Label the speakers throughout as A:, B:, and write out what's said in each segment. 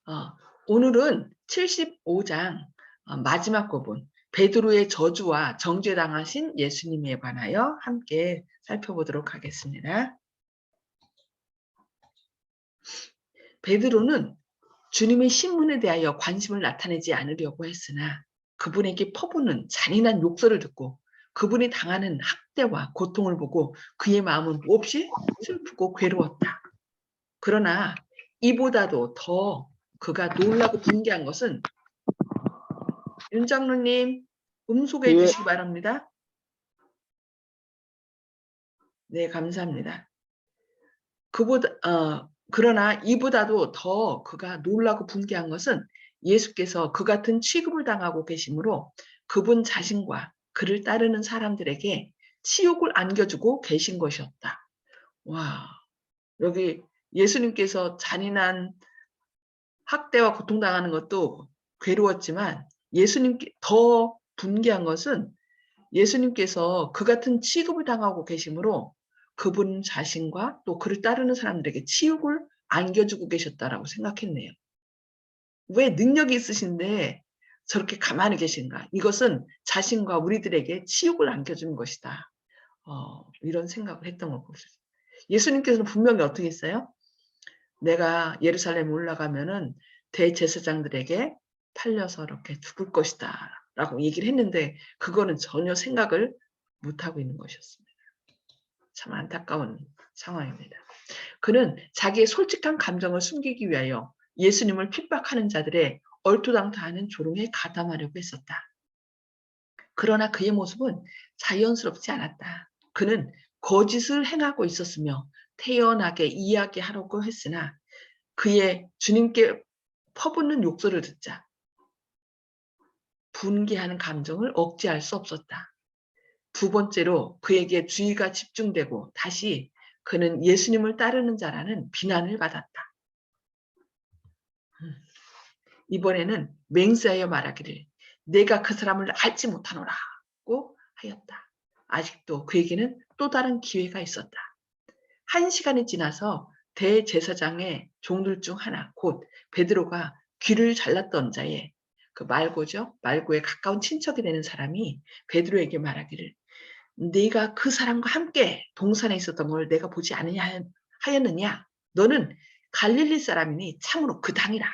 A: 어, 오늘은 75장 마지막 부분 베드로의 저주와 정죄당하신 예수님에 관하여 함께 살펴보도록 하겠습니다. 베드로는 주님의 신문에 대하여 관심을 나타내지 않으려고 했으나 그분에게 퍼부는 잔인한 욕설을 듣고 그분이 당하는 학대와 고통을 보고 그의 마음은 몹시 슬프고 괴로웠다. 그러나 이보다도 더 그가 놀라고 분개한 것은 윤 장로님 음소거해
B: 예,
A: 주시기 바랍니다. 네, 감사합니다. 그러나 이보다도 더 그가 놀라고 분개한 것은 예수께서 그 같은 취급을 당하고 계시므로 그분 자신과 그를 따르는 사람들에게 치욕을 안겨주고 계신 것이었다. 와, 여기 예수님께서 잔인한 학대와 고통당하는 것도 괴로웠지만 예수님께 더 분개한 것은 예수님께서 그 같은 취급을 당하고 계시므로 그분 자신과 또 그를 따르는 사람들에게 치욕을 안겨주고 계셨다라고 생각했네요. 왜 능력이 있으신데 저렇게 가만히 계신가? 이것은 자신과 우리들에게 치욕을 안겨주는 것이다. 이런 생각을 했던 걸 볼 수 있어요. 예수님께서는 분명히 어떻게 했어요? 내가 예루살렘에 올라가면은 대제사장들에게 팔려서 이렇게 죽을 것이다 라고 얘기를 했는데 그거는 전혀 생각을 못하고 있는 것이었습니다. 참 안타까운 상황입니다. 그는 자기의 솔직한 감정을 숨기기 위하여 예수님을 핍박하는 자들의 얼토당토하는 조롱에 가담하려고 했었다. 그러나 그의 모습은 자연스럽지 않았다. 그는 거짓을 행하고 있었으며 태연하게 이야기하려고 했으나 그의 주님께 퍼붓는 욕설을 듣자 분개하는 감정을 억제할 수 없었다. 두 번째로 그에게 주의가 집중되고 다시 그는 예수님을 따르는 자라는 비난을 받았다. 이번에는 맹세하여 말하기를 내가 그 사람을 알지 못하노라고 하였다. 아직도 그에게는 또 다른 기회가 있었다. 1시간이 지나서 대제사장의 종들 중 하나 곧 베드로가 귀를 잘랐던 자의 그 말고죠. 말고에 가까운 친척이 되는 사람이 베드로에게 말하기를 네가 그 사람과 함께 동산에 있었던 걸 내가 보지 하였느냐? 너는 갈릴리 사람이니 참으로 그 당이라.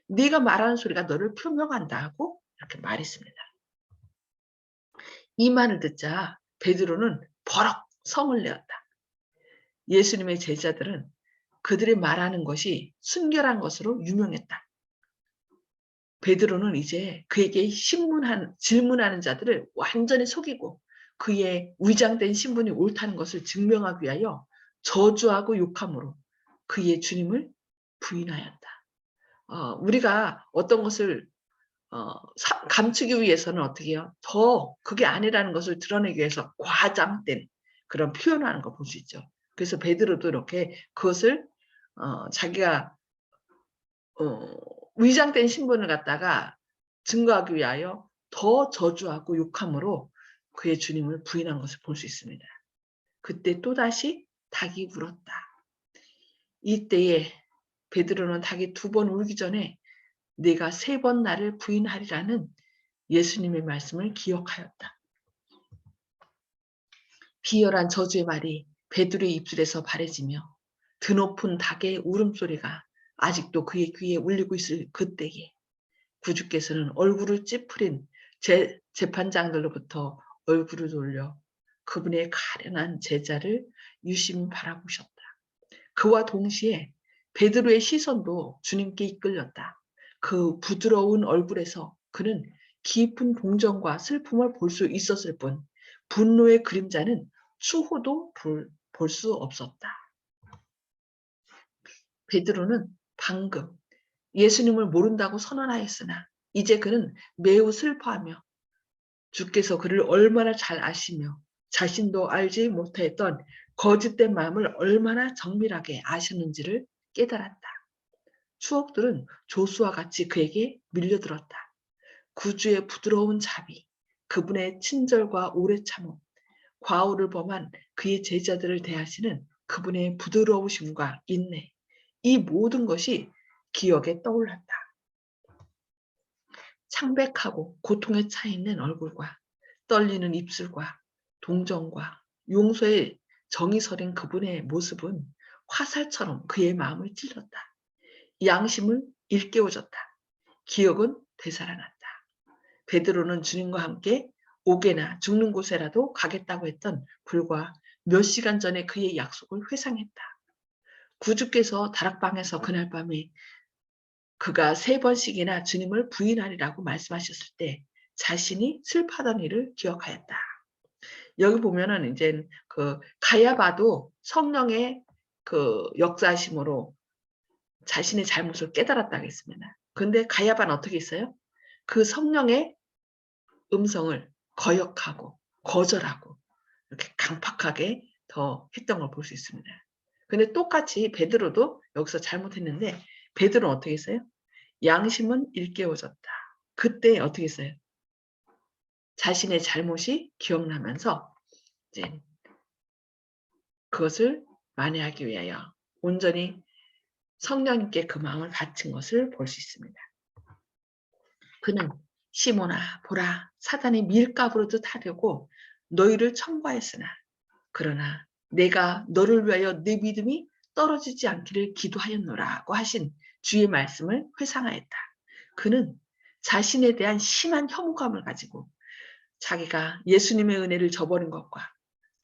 A: 네가 말하는 소리가 너를 표명한다 하고 이렇게 말했습니다. 이 말을 듣자 베드로는 버럭 성을 내었다. 예수님의 제자들은 그들이 말하는 것이 순결한 것으로 유명했다. 베드로는 이제 그에게 질문하는 자들을 완전히 속이고 그의 위장된 신분이 옳다는 것을 증명하기 위하여 저주하고 욕함으로 그의 주님을 부인하였다. 우리가 어떤 것을 감추기 위해서는 어떻게 해요? 더 그게 아니라는 것을 드러내기 위해서 과장된 그런 표현을 하는 걸 볼 수 있죠. 그래서 베드로도 이렇게 그것을 자기가 위장된 신분을 갖다가 증거하기 위하여 더 저주하고 욕함으로 그의 주님을 부인한 것을 볼 수 있습니다. 그때 또다시 닭이 울었다. 이때에 베드로는 닭이 2번 울기 전에 네가 3번 나를 부인하리라는 예수님의 말씀을 기억하였다. 비열한 저주의 말이 베드로의 입술에서 바래지며 드높은 닭의 울음소리가 아직도 그의 귀에 울리고 있을 그때에 구주께서는 얼굴을 찌푸린 재판장들로부터 얼굴을 돌려 그분의 가련한 제자를 유심히 바라보셨다. 그와 동시에 베드로의 시선도 주님께 이끌렸다. 그 부드러운 얼굴에서 그는 깊은 동정과 슬픔을 볼 수 있었을 뿐 분노의 그림자는 추호도 볼 수 없었다. 베드로는 방금 예수님을 모른다고 선언하였으나 이제 그는 매우 슬퍼하며 주께서 그를 얼마나 잘 아시며 자신도 알지 못했던 거짓된 마음을 얼마나 정밀하게 아셨는지를 깨달았다. 추억들은 조수와 같이 그에게 밀려들었다. 구주의 부드러운 자비, 그분의 친절과 오래 참음, 과오를 범한 그의 제자들을 대하시는 그분의 부드러우심과 인내, 이 모든 것이 기억에 떠올랐다. 창백하고 고통에 차 있는 얼굴과 떨리는 입술과 동정과 용서의 정이 서린 그분의 모습은 화살처럼 그의 마음을 찔렀다. 양심을 일깨워줬다. 기억은 되살아났다. 베드로는 주님과 함께 옥에나 죽는 곳에라도 가겠다고 했던 불과 몇 시간 전에 그의 약속을 회상했다. 구주께서 다락방에서 그날 밤에 그가 3번씩이나 주님을 부인하리라고 말씀하셨을 때 자신이 슬퍼하던 일을 기억하였다. 여기 보면은 이제 그 가야바도 성령의 그 역사하심으로 자신의 잘못을 깨달았다고 했습니다. 근데 가야바는 어떻게 했어요? 그 성령의 음성을 거역하고 거절하고 이렇게 강팍하게 더 했던 걸 볼 수 있습니다. 근데 똑같이 베드로도 여기서 잘못했는데 베드로는 어떻게 했어요? 양심은 일깨워졌다. 그때 어떻게 했어요? 자신의 잘못이 기억나면서 이제 그것을 만회하기 위하여 온전히 성령님께 그 마음을 바친 것을 볼 수 있습니다. 그는 시몬아 보라 사단이 밀가부르듯 하려고 너희를 청구하였으나 그러나 내가 너를 위하여 내 믿음이 떨어지지 않기를 기도하였노라고 하신 주의 말씀을 회상하였다. 그는 자신에 대한 심한 혐오감을 가지고 자기가 예수님의 은혜를 저버린 것과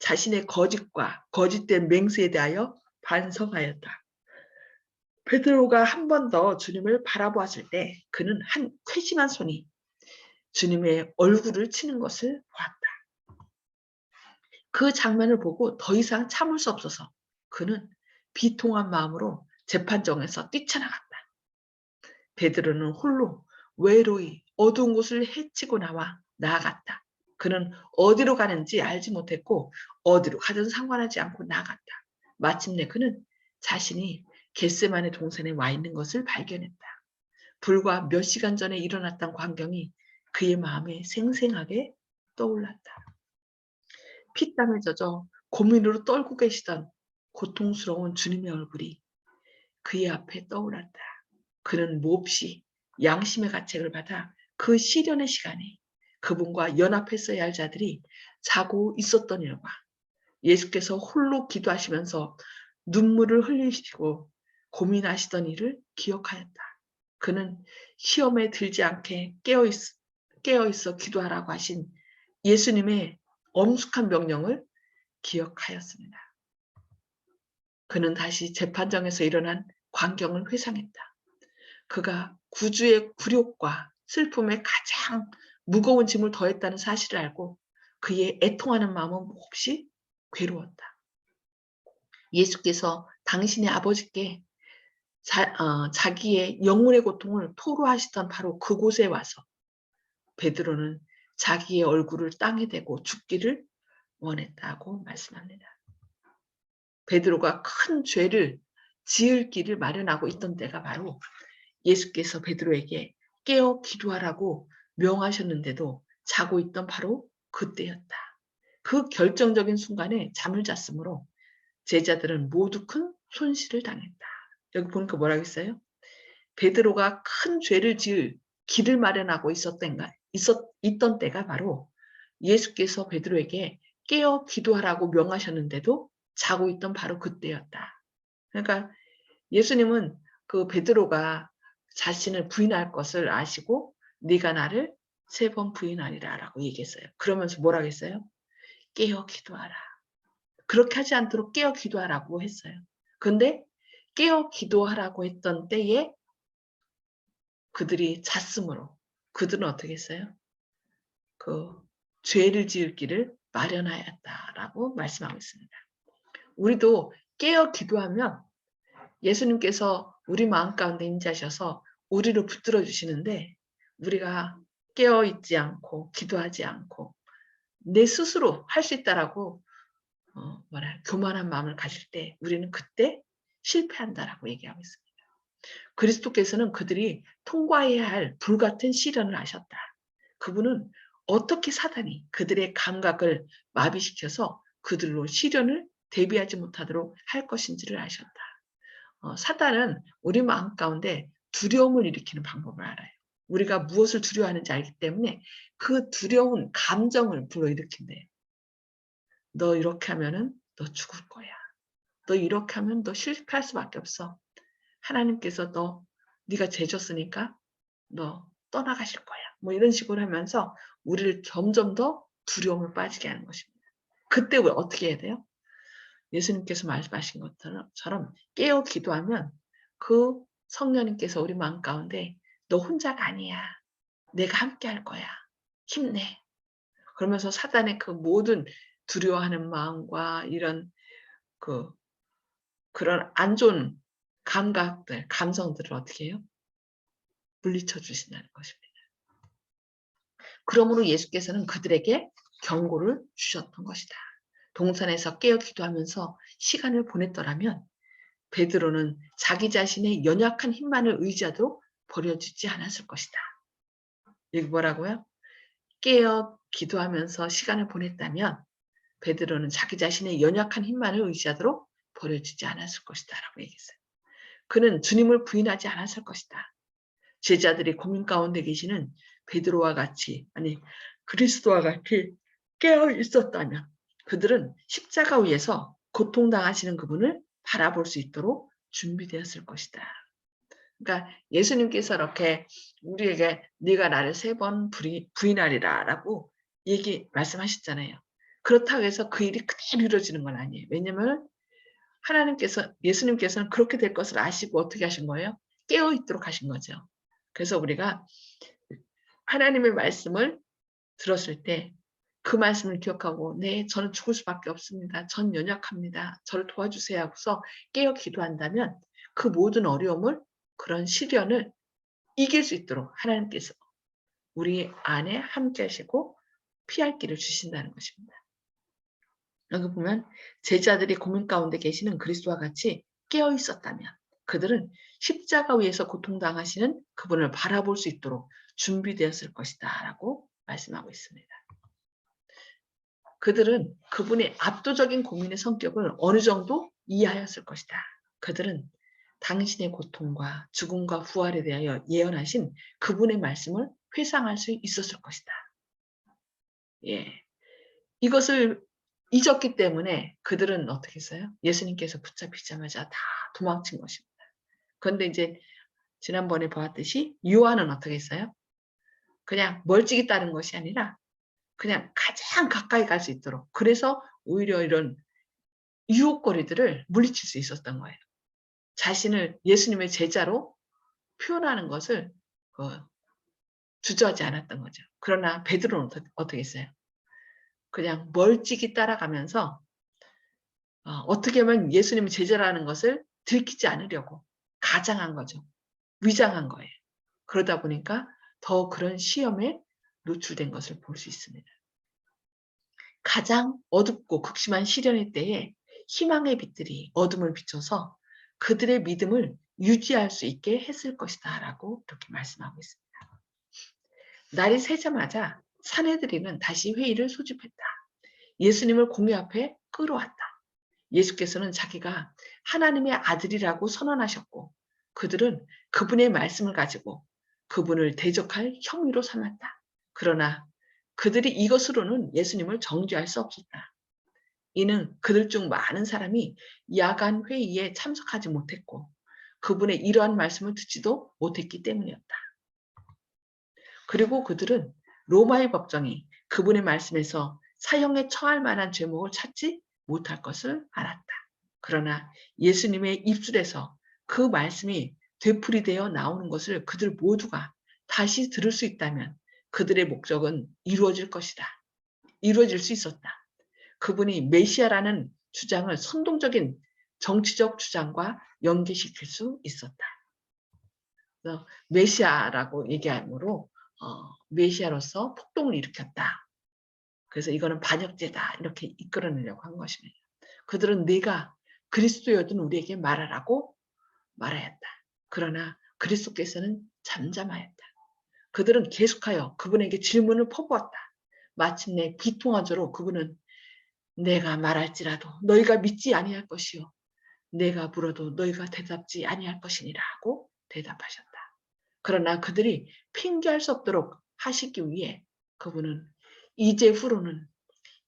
A: 자신의 거짓과 거짓된 맹세에 대하여 반성하였다. 베드로가 한 번 더 주님을 바라보았을 때 그는 한 쾌심한 손이 주님의 얼굴을 치는 것을 보았다. 그 장면을 보고 더 이상 참을 수 없어서 그는 비통한 마음으로 재판정에서 뛰쳐나갔다. 베드로는 홀로 외로이 어두운 곳을 헤치고 나와 나아갔다. 그는 어디로 가는지 알지 못했고 어디로 가든 상관하지 않고 나아갔다. 마침내 그는 자신이 겟세마네 동산에 와 있는 것을 발견했다. 불과 몇 시간 전에 일어났던 광경이 그의 마음에 생생하게 떠올랐다. 피땀에 젖어 고민으로 떨고 계시던 고통스러운 주님의 얼굴이 그의 앞에 떠올랐다. 그는 몹시 양심의 가책을 받아 그 시련의 시간에 그분과 연합했어야 할 자들이 자고 있었던 일과 예수께서 홀로 기도하시면서 눈물을 흘리시고 고민하시던 일을 기억하였다. 그는 시험에 들지 않게 깨어있어 기도하라고 하신 예수님의 엄숙한 명령을 기억하였습니다. 그는 다시 재판정에서 일어난 광경을 회상했다. 그가 구주의 굴욕과 슬픔에 가장 무거운 짐을 더했다는 사실을 알고 그의 애통하는 마음은 몹시 괴로웠다. 예수께서 당신의 아버지께 자기의 영혼의 고통을 토로하시던 바로 그곳에 와서 베드로는 자기의 얼굴을 땅에 대고 죽기를 원했다고 말씀합니다. 베드로가 큰 죄를 지을 길을 마련하고 있던 때가 바로 예수께서 베드로에게 깨어 기도하라고 명하셨는데도 자고 있던 바로 그때였다. 그 결정적인 순간에 잠을 잤으므로 제자들은 모두 큰 손실을 당했다. 여기 보니까 뭐라고 했어요? 베드로가 큰 죄를 지을 길을 마련하고 있던 때가 바로 예수께서 베드로에게 깨어 기도하라고 명하셨는데도 자고 있던 바로 그때였다. 그러니까 예수님은 그 베드로가 자신을 부인할 것을 아시고 네가 나를 3번 부인하리라라고 얘기했어요. 그러면서 뭐라고 했어요? 깨어 기도하라. 그렇게 하지 않도록 깨어 기도하라고 했어요. 근데 깨어 기도하라고 했던 때에 그들이 잤으므로 그들은 어떻게 했어요? 그 죄를 지을 길을 마련하였다라고 말씀하고 있습니다. 우리도 깨어 기도하면 예수님께서 우리 마음 가운데 임재하셔서 우리를 붙들어 주시는데 우리가 깨어 있지 않고 기도하지 않고 내 스스로 할 수 있다라고 교만한 마음을 가질 때 우리는 그때 실패한다라고 얘기하고 있습니다. 그리스도께서는 그들이 통과해야 할 불같은 시련을 하셨다. 그분은 어떻게 사단이 그들의 감각을 마비시켜서 그들로 시련을 대비하지 못하도록 할 것인지를 아셨다. 사단은 우리 마음 가운데 두려움을 일으키는 방법을 알아요. 우리가 무엇을 두려워하는지 알기 때문에 그 두려운 감정을 불러일으킨대요. 너 이렇게 하면은 너 죽을 거야. 너 이렇게 하면 너 실패할 수밖에 없어. 하나님께서 네가 죄 졌으니까 너 떠나가실 거야. 뭐 이런 식으로 하면서 우리를 점점 더 두려움을 빠지게 하는 것입니다. 그때 왜 어떻게 해야 돼요? 예수님께서 말씀하신 것처럼 깨어 기도하면 그 성령님께서 우리 마음 가운데 너 혼자가 아니야. 내가 함께 할 거야. 힘내. 그러면서 사단의 그 모든 두려워하는 마음과 이런 그런 안 좋은 감각들, 감성들을 어떻게 해요? 물리쳐 주신다는 것입니다. 그러므로 예수께서는 그들에게 경고를 주셨던 것이다. 동산에서 깨어 기도하면서 시간을 보냈더라면 베드로는 자기 자신의 연약한 힘만을 의지하도록 버려지지 않았을 것이다. 여기 뭐라고요? 깨어 기도하면서 시간을 보냈다면 베드로는 자기 자신의 연약한 힘만을 의지하도록 버려지지 않았을 것이다 라고 얘기했어요. 그는 주님을 부인하지 않았을 것이다. 제자들이 고민 가운데 계시는 베드로와 같이 그리스도와 같이 깨어 있었다면 그들은 십자가 위에서 고통당하시는 그분을 바라볼 수 있도록 준비되었을 것이다. 그러니까 예수님께서 이렇게 우리에게 네가 나를 3번 부인하리라 라고 말씀하셨잖아요. 그렇다고 해서 그 일이 그대로 이루어지는 건 아니에요. 왜냐하면 예수님께서는 그렇게 될 것을 아시고 어떻게 하신 거예요? 깨어 있도록 하신 거죠. 그래서 우리가 하나님의 말씀을 들었을 때 그 말씀을 기억하고 네, 저는 죽을 수밖에 없습니다. 전 연약합니다. 저를 도와주세요 하고서 깨어 기도한다면 그 모든 어려움을 그런 시련을 이길 수 있도록 하나님께서 우리 안에 함께 하시고 피할 길을 주신다는 것입니다. 여기 보면 제자들이 고민 가운데 계시는 그리스도와 같이 깨어 있었다면 그들은 십자가 위에서 고통당하시는 그분을 바라볼 수 있도록 준비되었을 것이다 라고 말씀하고 있습니다. 그들은 그분의 압도적인 고민의 성격을 어느 정도 이해하였을 것이다. 그들은 당신의 고통과 죽음과 부활에 대하여 예언하신 그분의 말씀을 회상할 수 있었을 것이다. 예, 이것을 잊었기 때문에 그들은 어떻게 했어요? 예수님께서 붙잡히자마자 다 도망친 것입니다. 그런데 이제 지난번에 보았듯이 요한은 어떻게 했어요? 그냥 멀찍이 따른 것이 아니라 그냥 가장 가까이 갈 수 있도록 그래서 오히려 이런 유혹거리들을 물리칠 수 있었던 거예요. 자신을 예수님의 제자로 표현하는 것을 주저하지 않았던 거죠. 그러나 베드로는 어떻게 했어요? 그냥 멀찍이 따라가면서 어떻게 하면 예수님의 제자라는 것을 들키지 않으려고 가장한 거죠. 위장한 거예요. 그러다 보니까 더 그런 시험에 노출된 것을 볼 수 있습니다. 가장 어둡고 극심한 시련의 때에 희망의 빛들이 어둠을 비춰서 그들의 믿음을 유지할 수 있게 했을 것이다 라고 이렇게 말씀하고 있습니다. 날이 새자마자 사내들이는 다시 회의를 소집했다. 예수님을 공회 앞에 끌어왔다. 예수께서는 자기가 하나님의 아들이라고 선언하셨고 그들은 그분의 말씀을 가지고 그분을 대적할 혐의로 삼았다. 그러나 그들이 이것으로는 예수님을 정죄할 수 없었다. 이는 그들 중 많은 사람이 야간 회의에 참석하지 못했고 그분의 이러한 말씀을 듣지도 못했기 때문이었다. 그리고 그들은 로마의 법정이 그분의 말씀에서 사형에 처할 만한 죄목을 찾지 못할 것을 알았다. 그러나 예수님의 입술에서 그 말씀이 되풀이되어 나오는 것을 그들 모두가 다시 들을 수 있다면 그들의 목적은 이루어질 것이다. 이루어질 수 있었다. 그분이 메시아라는 주장을 선동적인 정치적 주장과 연계시킬 수 있었다. 그래서 메시아라고 얘기함으로 메시아로서 폭동을 일으켰다. 그래서 이거는 반역죄다 이렇게 이끌어내려고 한 것입니다. 그들은 네가 그리스도여든 우리에게 말하라고 말하였다. 그러나 그리스도께서는 잠잠하였다. 그들은 계속하여 그분에게 질문을 퍼부었다. 마침내 비통하도록 그분은 내가 말할지라도 너희가 믿지 아니할 것이요 내가 물어도 너희가 대답지 아니할 것이니라 하고 대답하셨다. 그러나 그들이 핑계할 수 없도록 하시기 위해 그분은 이제 후로는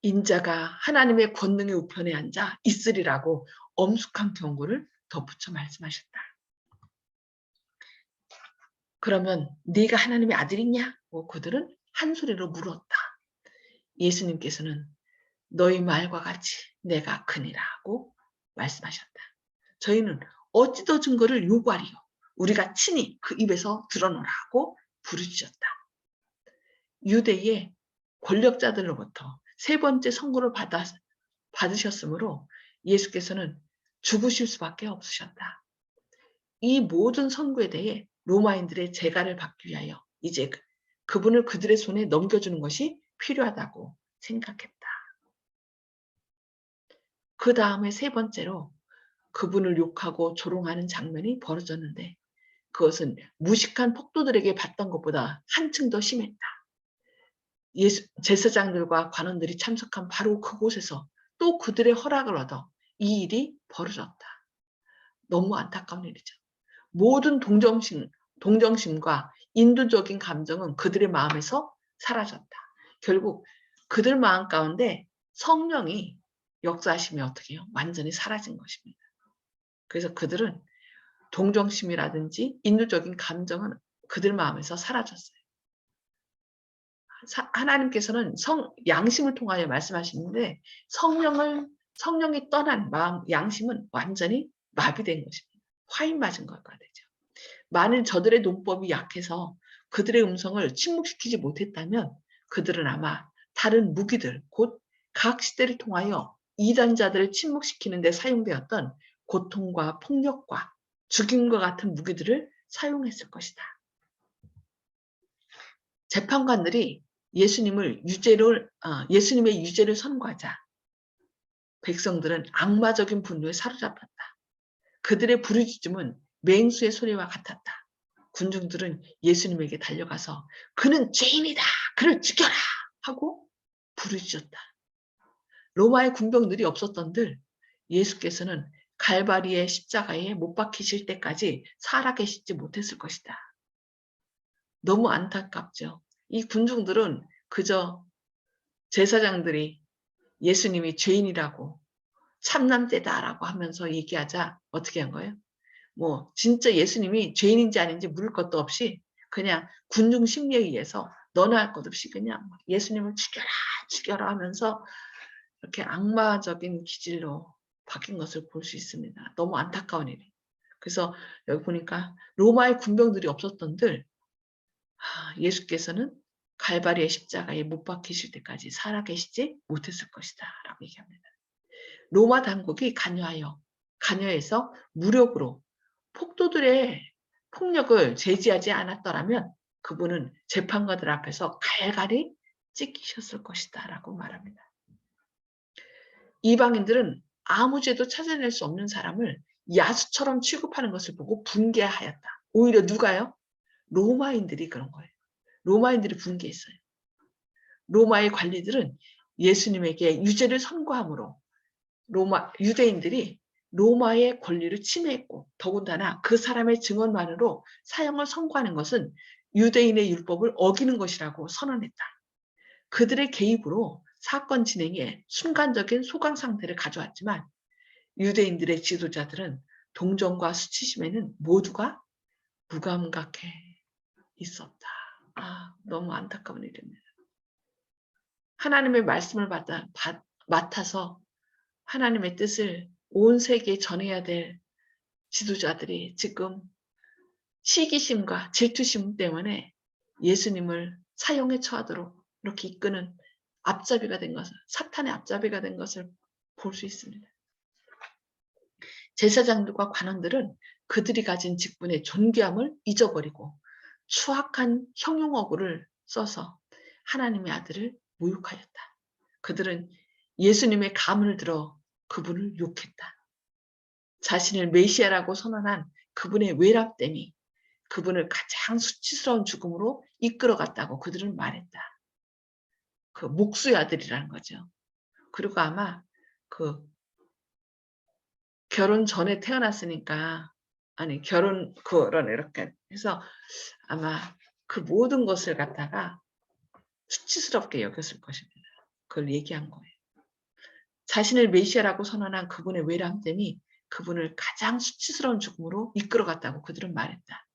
A: 인자가 하나님의 권능의 우편에 앉아 있으리라고 엄숙한 경고를 덧붙여 말씀하셨다. 그러면 네가 하나님의 아들이냐? 그들은 한 소리로 물었다. 예수님께서는 너희 말과 같이 내가 크니라고 말씀하셨다. 저희는 어찌 더 증거를 요구하리요? 우리가 친히 그 입에서 드러노라고 부르짖었다. 유대의 권력자들로부터 세 번째 선고를 받으셨으므로 예수께서는 죽으실 수밖에 없으셨다. 이 모든 선고에 대해 로마인들의 재가를 받기 위하여 이제 그분을 그들의 손에 넘겨주는 것이 필요하다고 생각했다. 그 다음에 세 번째로 그분을 욕하고 조롱하는 장면이 벌어졌는데 그것은 무식한 폭도들에게 받던 것보다 한층 더 심했다. 제사장들과 관원들이 참석한 바로 그곳에서 또 그들의 허락을 얻어 이 일이 벌어졌다. 너무 안타까운 일이죠. 모든 동정심과 인도적인 감정은 그들의 마음에서 사라졌다. 결국 그들 마음 가운데 성령이 역사하심이 어떻게 해요? 완전히 사라진 것입니다. 그래서 그들은 동정심이라든지 인도적인 감정은 그들 마음에서 사라졌어요. 하나님께서는 양심을 통하여 말씀하시는데 성령이 떠난 마음, 양심은 완전히 마비된 것입니다. 화인 맞은 것과 되죠. 만일 저들의 논법이 약해서 그들의 음성을 침묵시키지 못했다면 그들은 아마 다른 무기들, 곧 각 시대를 통하여 이단자들을 침묵시키는 데 사용되었던 고통과 폭력과 죽임과 같은 무기들을 사용했을 것이다. 재판관들이 예수님의 유죄를 선고하자 백성들은 악마적인 분노에 사로잡혔다. 그들의 부르짖음은 맹수의 소리와 같았다. 군중들은 예수님에게 달려가서 그는 죄인이다. 그를 죽여라 하고 부르짖었다. 로마의 군병들이 없었던들 예수께서는 갈바리의 십자가에 못 박히실 때까지 살아계시지 못했을 것이다. 너무 안타깝죠. 이 군중들은 그저 제사장들이 예수님이 죄인이라고 참남죄다라고 하면서 얘기하자 어떻게 한 거예요? 뭐 진짜 예수님이 죄인인지 아닌지 물을 것도 없이 그냥 군중 심리에 의해서 너나 할 것 없이 그냥 예수님을 죽여라 죽여라 하면서 이렇게 악마적인 기질로 바뀐 것을 볼 수 있습니다. 너무 안타까운 일이에요. 그래서 여기 보니까 로마의 군병들이 없었던들 예수께서는 갈바리의 십자가에 못 박히실 때까지 살아계시지 못했을 것이다 라고 얘기합니다. 로마 당국이 간여해서 무력으로 폭도들의 폭력을 제지하지 않았더라면 그분은 재판관들 앞에서 갈갈이 찢기셨을 것이다 라고 말합니다. 이방인들은 아무 죄도 찾아낼 수 없는 사람을 야수처럼 취급하는 것을 보고 분개하였다. 오히려 누가요? 로마인들이 그런 거예요. 로마인들이 분개했어요. 로마의 관리들은 예수님에게 유죄를 선고함으로 유대인들이 로마의 권리를 침해했고 더군다나 그 사람의 증언만으로 사형을 선고하는 것은 유대인의 율법을 어기는 것이라고 선언했다. 그들의 개입으로 사건 진행에 순간적인 소강 상태를 가져왔지만 유대인들의 지도자들은 동정과 수치심에는 모두가 무감각해 있었다. 너무 안타까운 일입니다. 하나님의 말씀을 맡아서 하나님의 뜻을 온 세계에 전해야 될 지도자들이 지금 시기심과 질투심 때문에 예수님을 사형에 처하도록 이렇게 이끄는 앞잡이가 된 것을, 사탄의 앞잡이가 된 것을 볼 수 있습니다. 제사장들과 관원들은 그들이 가진 직분의 존귀함을 잊어버리고 추악한 형용어구를 써서 하나님의 아들을 모욕하였다. 그들은 예수님의 가문을 들어 그분을 욕했다. 자신을 메시아라고 선언한 그분의 외랍됨이 그분을 가장 수치스러운 죽음으로 이끌어갔다고 그들은 말했다. 그 목수의 아들이라는 거죠. 그리고 아마 그 결혼 전에 태어났으니까 아니 결혼 이렇게 해서 아마 그 모든 것을 갖다가 수치스럽게 여겼을 것입니다. 그걸 얘기한 거예요. 자신을 메시아라고 선언한 그분의 외람됨이 그분을 가장 수치스러운 죽음으로 이끌어갔다고 그들은 말했다.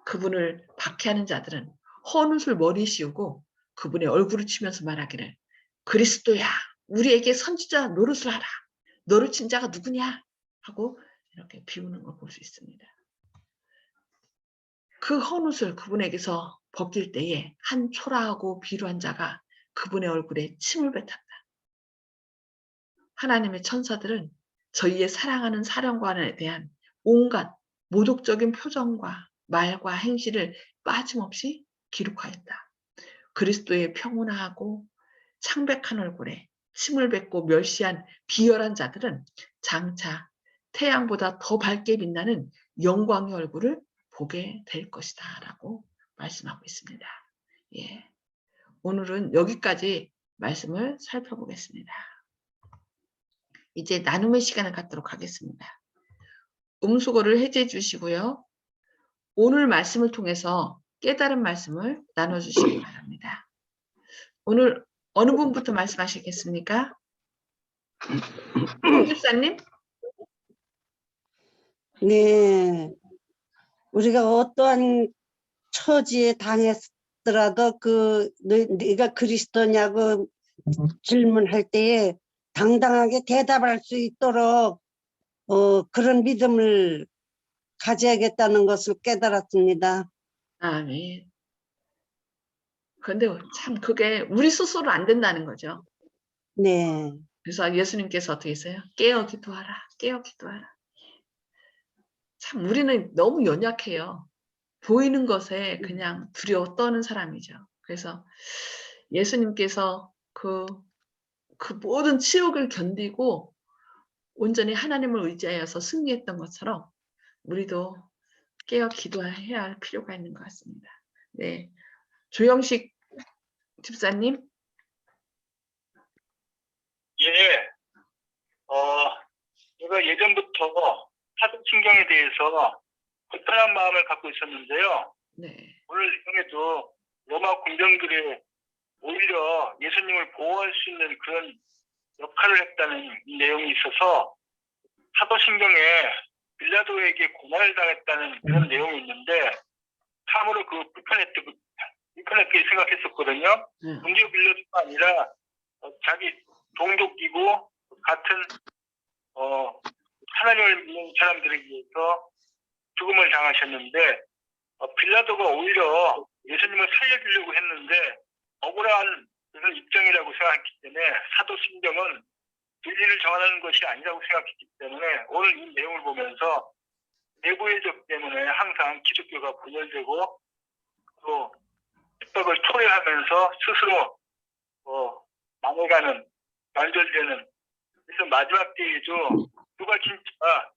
A: 그분을 박해하는 자들은 헌옷을 머리에 씌우고 그분의 얼굴을 치면서 말하기를 그리스도야 우리에게 선지자 노릇을 하라. 너를 친 자가 누구냐? 하고 이렇게 비우는 걸 볼 수 있습니다. 그 헌옷을 그분에게서 벗길 때에 한 초라하고 비루한 자가 그분의 얼굴에 침을 뱉었다. 하나님의 천사들은 저희의 사랑하는 사령관에 대한 온갖 모독적인 표정과 말과 행실을 빠짐없이 기록하였다. 그리스도의 평온하고 창백한 얼굴에 침을 뱉고 멸시한 비열한 자들은 장차 태양보다 더 밝게 빛나는 영광의 얼굴을 보게 될 것이다 라고 말씀하고 있습니다. 예. 오늘은 여기까지 말씀을 살펴보겠습니다. 이제 나눔의 시간을 갖도록 하겠습니다. 음수거를 해제해 주시고요. 오늘 말씀을 통해서 깨달은 말씀을 나눠주시기 바랍니다. 오늘 어느 분부터 말씀하시겠습니까? 홍 집사님?
B: 네, 우리가 어떠한 처지에 당했더라도 네가 그리스도냐고 질문할 때에 당당하게 대답할 수 있도록 그런 믿음을 가져야겠다는 것을 깨달았습니다.
A: 아멘. 그런데 참 그게 우리 스스로 안 된다는 거죠.
B: 네.
A: 그래서 예수님께서 어떻게 했어요? 깨어 기도하라. 깨어 기도하라. 참 우리는 너무 연약해요. 보이는 것에 그냥 두려워 떠는 사람이죠. 그래서 예수님께서 그 모든 치욕을 견디고 온전히 하나님을 의지하여서 승리했던 것처럼 우리도 깨어 기도해야 할 필요가 있는 것 같습니다. 네, 조영식 집사님.
C: 예, 제가 예전부터 사도신경에 대해서 불편한 마음을 갖고 있었는데요.
A: 네.
C: 오늘 이번에도 로마 군병들이 오히려 예수님을 보호할 수 있는 그런 역할을 했다는 내용이 있어서 사도신경에 빌라도에게 고난을 당했다는 그런 내용이 있는데 참으로 그 불편했게 생각했었거든요. 문제 빌라도가 아니라 자기 동족이고 같은 하나님을 믿는 사람들에 의해서 죽음을 당하셨는데 빌라도가 오히려 예수님을 살려주려고 했는데 억울한 그런 입장이라고 생각했기 때문에 사도신경은 진리를 정하는 것이 아니라고 생각했기 때문에 오늘 이 내용을 보면서 내부의 적 때문에 항상 기독교가 분열되고 또 핍박을 초래하면서 스스로 망해가는 단절되는 그래서 마지막 때에도 누가 진짜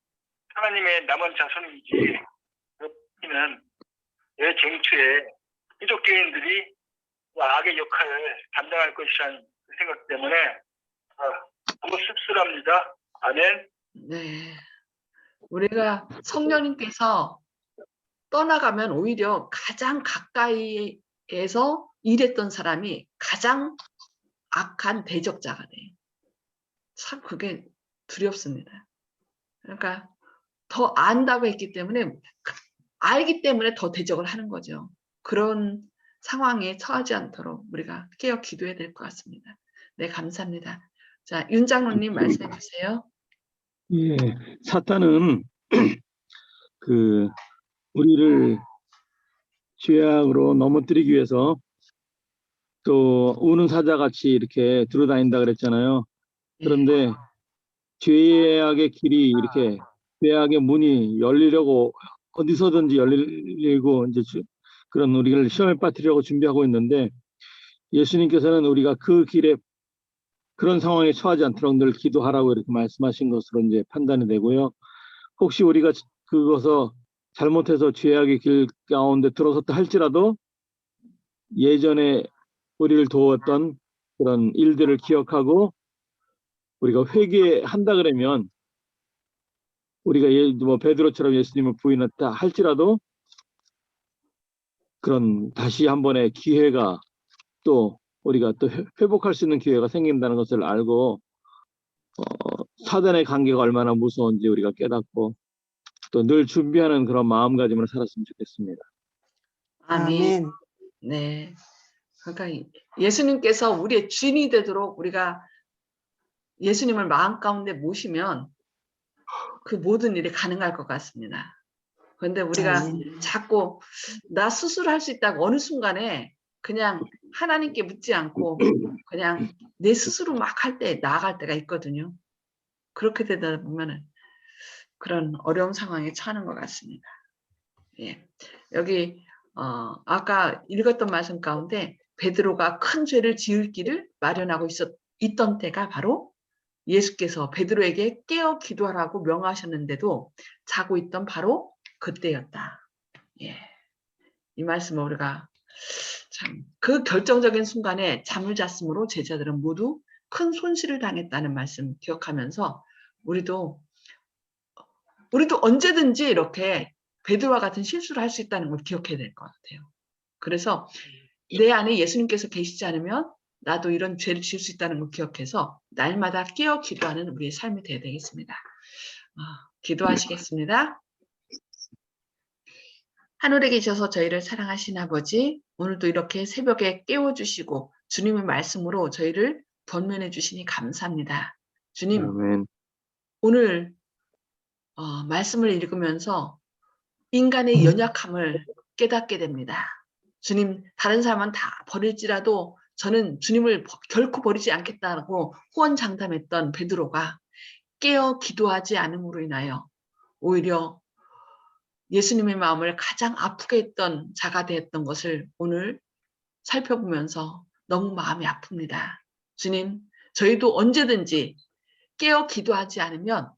C: 하나님의 남은 자손인지 그는 내 쟁취에 기독교인들이 악의 역할을 담당할 것이라는 생각 때문에 너무 씁쓸합니다. 아멘.
A: 네. 우리가 성령님께서 떠나가면 오히려 가장 가까이에서 일했던 사람이 가장 악한 대적자가 돼요. 참 그게 두렵습니다. 그러니까 더 안다고 했기 때문에 알기 때문에 더 대적을 하는 거죠. 그런 상황에 처하지 않도록 우리가 깨어 기도해야 될 것 같습니다. 네, 감사합니다. 자, 윤 장로님 말씀해 주세요.
D: 예, 사탄은 우리를 죄악으로 넘어뜨리기 위해서 또 우는 사자같이 이렇게 들어다닌다 그랬잖아요. 그런데 죄악의 길이 이렇게 죄악의 문이 열리려고 어디서든지 열리고 이제 그런 우리를 시험에 빠뜨리려고 준비하고 있는데 예수님께서는 우리가 그 길에 그런 상황에 처하지 않도록 늘 기도하라고 이렇게 말씀하신 것으로 이제 판단이 되고요. 혹시 우리가 그것을 잘못해서 죄악의 길 가운데 들어섰다 할지라도 예전에 우리를 도왔던 그런 일들을 기억하고 우리가 회개한다 그러면 우리가 뭐 베드로처럼 예수님을 부인했다 할지라도 그런 다시 한 번의 기회가 또 우리가 또 회복할 수 있는 기회가 생긴다는 것을 알고 사단의 관계가 얼마나 무서운지 우리가 깨닫고 또 늘 준비하는 그런 마음가짐으로 살았으면 좋겠습니다.
A: 아멘.
B: 아멘.
A: 네. 그러니까 예수님께서 우리의 주인이 되도록 우리가 예수님을 마음 가운데 모시면 그 모든 일이 가능할 것 같습니다. 그런데 우리가
B: 아멘.
A: 자꾸 나 스스로 할 수 있다고 어느 순간에 그냥 하나님께 묻지 않고 그냥 내 스스로 막 할 때 나아갈 때가 있거든요. 그렇게 되다 보면은 그런 어려운 상황에 처하는 것 같습니다. 예. 여기 아까 읽었던 말씀 가운데 베드로가 큰 죄를 지을 길을 마련하고 있던 때가 바로 예수께서 베드로에게 깨어 기도하라고 명하셨는데도 자고 있던 바로 그때였다. 예. 이 말씀을 우리가 참 그 결정적인 순간에 잠을 잤으므로 제자들은 모두 큰 손실을 당했다는 말씀 기억하면서 우리도 언제든지 이렇게 베드로와 같은 실수를 할 수 있다는 걸 기억해야 될 것 같아요. 그래서 내 안에 예수님께서 계시지 않으면 나도 이런 죄를 지을 수 있다는 걸 기억해서 날마다 깨어 기도하는 우리의 삶이 되어야 되겠습니다. 기도하시겠습니다. 하늘에 계셔서 저희를 사랑하신 아버지, 오늘도 이렇게 새벽에 깨워주시고 주님의 말씀으로 저희를 권면해 주시니 감사합니다. 주님,
D: 아멘.
A: 오늘 말씀을 읽으면서 인간의 연약함을 깨닫게 됩니다. 주님, 다른 사람은 다 버릴지라도 저는 주님을 결코 버리지 않겠다고 호언장담했던 베드로가 깨어 기도하지 않음으로 인하여 오히려 예수님의 마음을 가장 아프게 했던 자가 되었던 것을 오늘 살펴보면서 너무 마음이 아픕니다. 주님, 저희도 언제든지 깨어 기도하지 않으면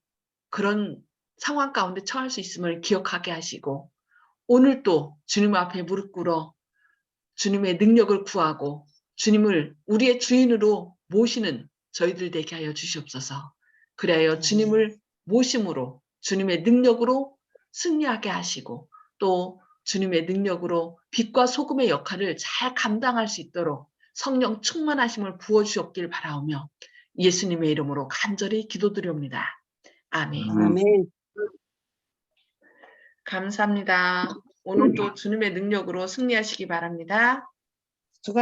A: 그런 상황 가운데 처할 수 있음을 기억하게 하시고 오늘 또 주님 앞에 무릎 꿇어 주님의 능력을 구하고 주님을 우리의 주인으로 모시는 저희들 되게 하여 주시옵소서. 그래야 주님을 모심으로 주님의 능력으로 승리하게 하시고 또 주님의 능력으로 빛과 소금의 역할을 잘 감당할 수 있도록 성령 충만하심을 부어주셨길 바라오며 예수님의 이름으로 간절히 기도드립니다. 아멘.
B: 아멘.
A: 감사합니다. 오늘도 주님의 능력으로 승리하시기 바랍니다.
B: 수고하셨습니다.